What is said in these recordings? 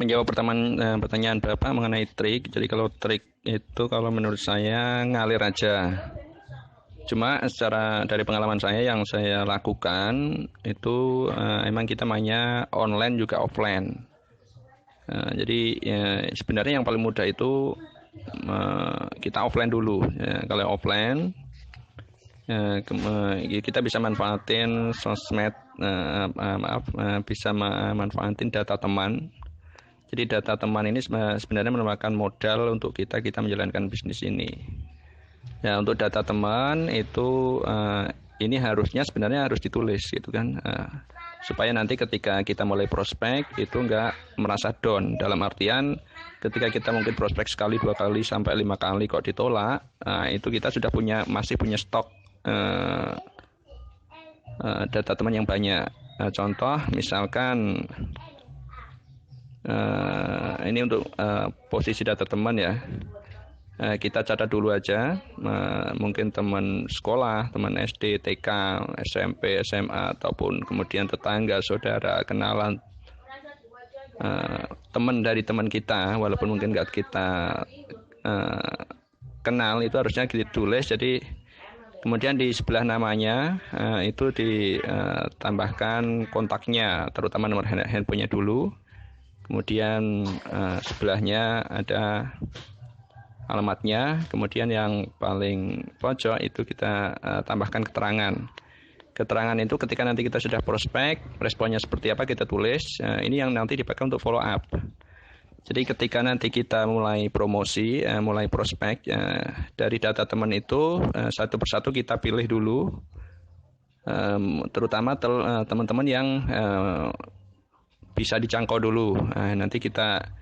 menjawab pertanyaan Bapak mengenai trik. Jadi kalau trik itu kalau menurut saya ngalir aja. Cuma secara dari pengalaman saya yang saya lakukan itu emang kita mainnya online juga offline. Jadi sebenarnya yang paling mudah itu kita offline dulu. Kalau offline kita bisa manfaatin sosmed, bisa manfaatin data teman. Jadi data teman ini sebenarnya merupakan modal untuk kita menjalankan bisnis ini. Ya, untuk data teman itu ini sebenarnya harus ditulis gitu kan, supaya nanti ketika kita mulai prospek itu nggak merasa down. Dalam artian ketika kita mungkin prospek sekali, 2 kali, sampai 5 kali kok ditolak, itu kita sudah masih punya stok data teman yang banyak. Contoh misalkan ini untuk posisi data teman ya. Kita catat dulu aja, mungkin teman sekolah, teman SD, TK, SMP, SMA, ataupun kemudian tetangga, saudara, kenalan, teman dari teman kita, walaupun mungkin nggak kita kenal, itu harusnya ditulis. Jadi kemudian di sebelah namanya itu ditambahkan kontaknya, terutama nomor handphonenya dulu. Kemudian sebelahnya ada alamatnya. Kemudian yang paling pojok itu kita tambahkan keterangan. Keterangan itu ketika nanti kita sudah prospek, responnya seperti apa kita tulis. Ini yang nanti dipakai untuk follow up. Jadi ketika nanti kita mulai promosi, mulai prospek, dari data teman itu satu persatu kita pilih dulu, terutama teman-teman yang bisa dijangkau dulu. Nanti kita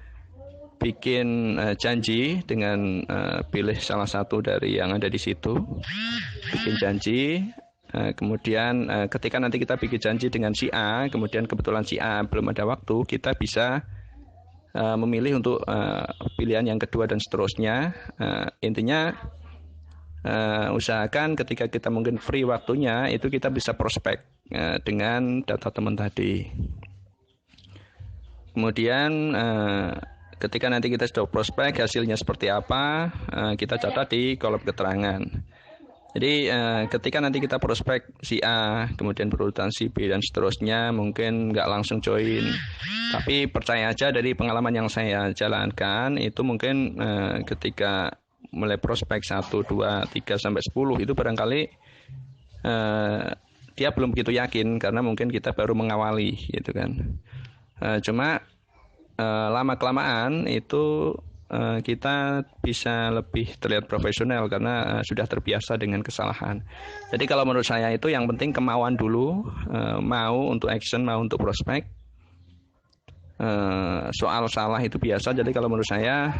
bikin janji dengan pilih salah satu dari yang ada di situ, bikin janji. Kemudian ketika nanti kita bikin janji dengan si A, kemudian kebetulan si A belum ada waktu, kita bisa memilih untuk pilihan yang kedua dan seterusnya. Intinya usahakan ketika kita mungkin free waktunya itu kita bisa prospek dengan data teman tadi. Kemudian ketika nanti kita sudah prospek, hasilnya seperti apa, kita catat di kolom keterangan. Jadi ketika nanti kita prospek si A, kemudian berurutan si B dan seterusnya, mungkin nggak langsung join. Tapi percaya aja dari pengalaman yang saya jalankan, itu mungkin ketika mulai prospek 1, 2, 3, sampai 10, itu barangkali dia belum begitu yakin, karena mungkin kita baru mengawali gitu kan. Cuma lama-kelamaan itu kita bisa lebih terlihat profesional karena sudah terbiasa dengan kesalahan. Jadi kalau menurut saya itu yang penting kemauan dulu, mau untuk action, mau untuk prospek. Soal salah itu biasa, jadi kalau menurut saya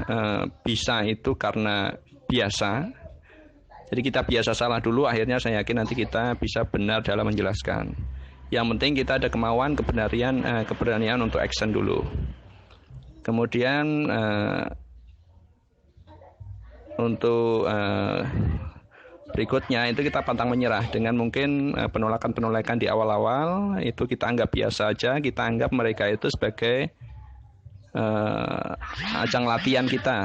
bisa itu karena biasa. Jadi kita biasa salah dulu, akhirnya saya yakin nanti kita bisa benar dalam menjelaskan. Yang penting kita ada kemauan, keberanian untuk action dulu. Kemudian untuk berikutnya itu kita pantang menyerah dengan mungkin penolakan di awal-awal itu kita anggap biasa aja, kita anggap mereka itu sebagai ajang latihan kita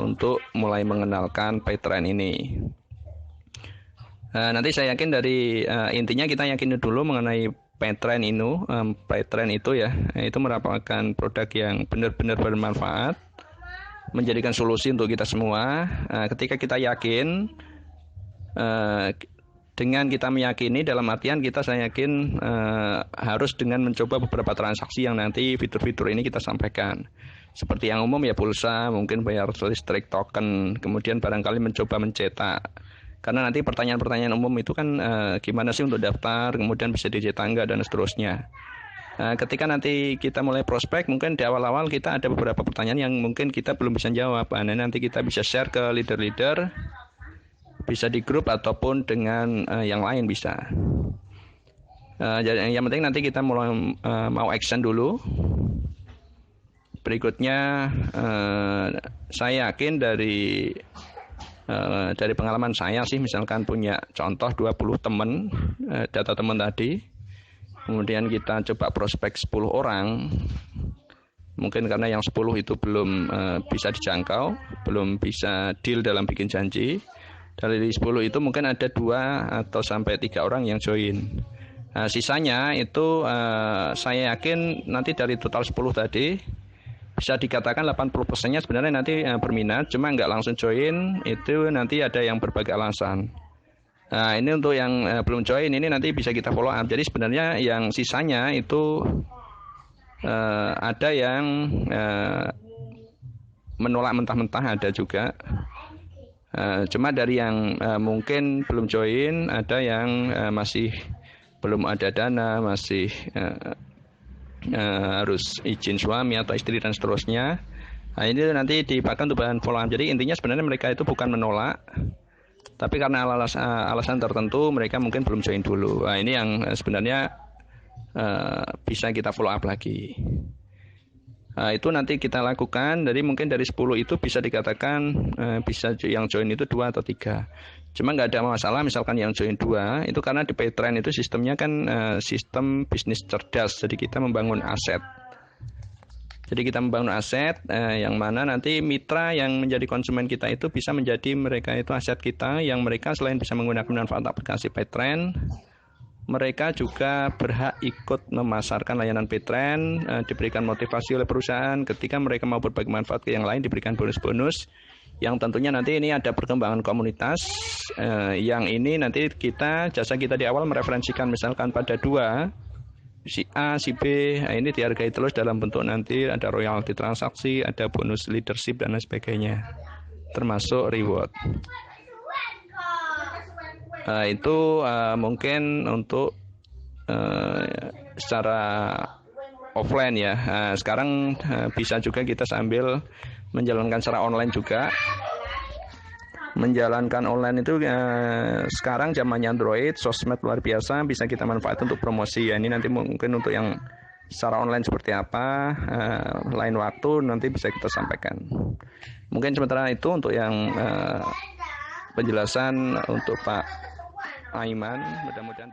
untuk mulai mengenalkan PayTrend ini. Nanti saya yakin dari intinya kita yakin dulu mengenai PayTrend itu ya, itu merupakan produk yang benar-benar bermanfaat, menjadikan solusi untuk kita semua. Ketika kita yakin, dengan kita meyakini, dalam artian saya yakin harus dengan mencoba beberapa transaksi yang nanti fitur-fitur ini kita sampaikan. Seperti yang umum ya, pulsa, mungkin bayar listrik, token, kemudian barangkali mencoba mencetak. Karena nanti pertanyaan-pertanyaan umum itu kan gimana sih untuk daftar, kemudian bisa dicetak enggak, dan seterusnya. Ketika nanti kita mulai prospek, mungkin di awal-awal kita ada beberapa pertanyaan yang mungkin kita belum bisa jawab. Nanti kita bisa share ke leader-leader, bisa di grup ataupun dengan yang lain bisa. Yang penting nanti kita mulai mau action dulu. Berikutnya saya yakin dari pengalaman saya sih, misalkan punya contoh 20 teman, data teman tadi, kemudian kita coba prospek 10 orang, Mungkin karena yang 10 itu belum bisa dijangkau, belum bisa deal dalam bikin janji. Dari 10 itu mungkin ada 2 atau sampai 3 orang yang join. Nah, sisanya itu saya yakin nanti dari total 10 tadi bisa dikatakan 80%-nya sebenarnya nanti berminat, cuma nggak langsung join, itu nanti ada yang berbagai alasan. Nah, ini untuk yang belum join, ini nanti bisa kita follow up. Jadi sebenarnya yang sisanya itu ada yang menolak mentah-mentah, ada juga. Cuma dari yang mungkin belum join, ada yang masih belum ada dana, masih harus izin suami atau istri dan seterusnya. Nah, ini nanti dipakai untuk bahan follow up. Jadi intinya sebenarnya mereka itu bukan menolak, tapi karena alasan tertentu mereka mungkin belum join dulu. Nah, ini yang sebenarnya bisa kita follow up lagi. Nah, itu nanti kita lakukan. Jadi mungkin dari 10 itu bisa dikatakan bisa yang join itu 2 atau 3. Cuma nggak ada masalah misalkan yang join 2 itu karena di Paytrend itu sistemnya kan sistem bisnis cerdas. Jadi kita membangun aset. Jadi kita membangun aset yang mana nanti mitra yang menjadi konsumen kita itu bisa menjadi mereka itu aset kita, yang mereka selain bisa menggunakan manfaat aplikasi Paytrend, mereka juga berhak ikut memasarkan layanan Paytrend, diberikan motivasi oleh perusahaan ketika mereka mau berbagi manfaat ke yang lain, diberikan bonus-bonus yang tentunya nanti ini ada perkembangan komunitas yang ini nanti jasa kita di awal mereferensikan misalkan pada 2 si A, si B, nah ini dihargai terus dalam bentuk nanti ada royalti transaksi, ada bonus leadership dan lain sebagainya, termasuk reward. Itu mungkin untuk secara offline ya. Sekarang bisa juga kita sambil menjalankan secara online juga. Menjalankan online itu sekarang zamannya Android, sosmed luar biasa, bisa kita manfaatkan untuk promosi ya. Ini nanti mungkin untuk yang secara online seperti apa, lain waktu nanti bisa kita sampaikan. Mungkin sementara itu untuk yang penjelasan untuk Pak Aiman, mudah-mudahan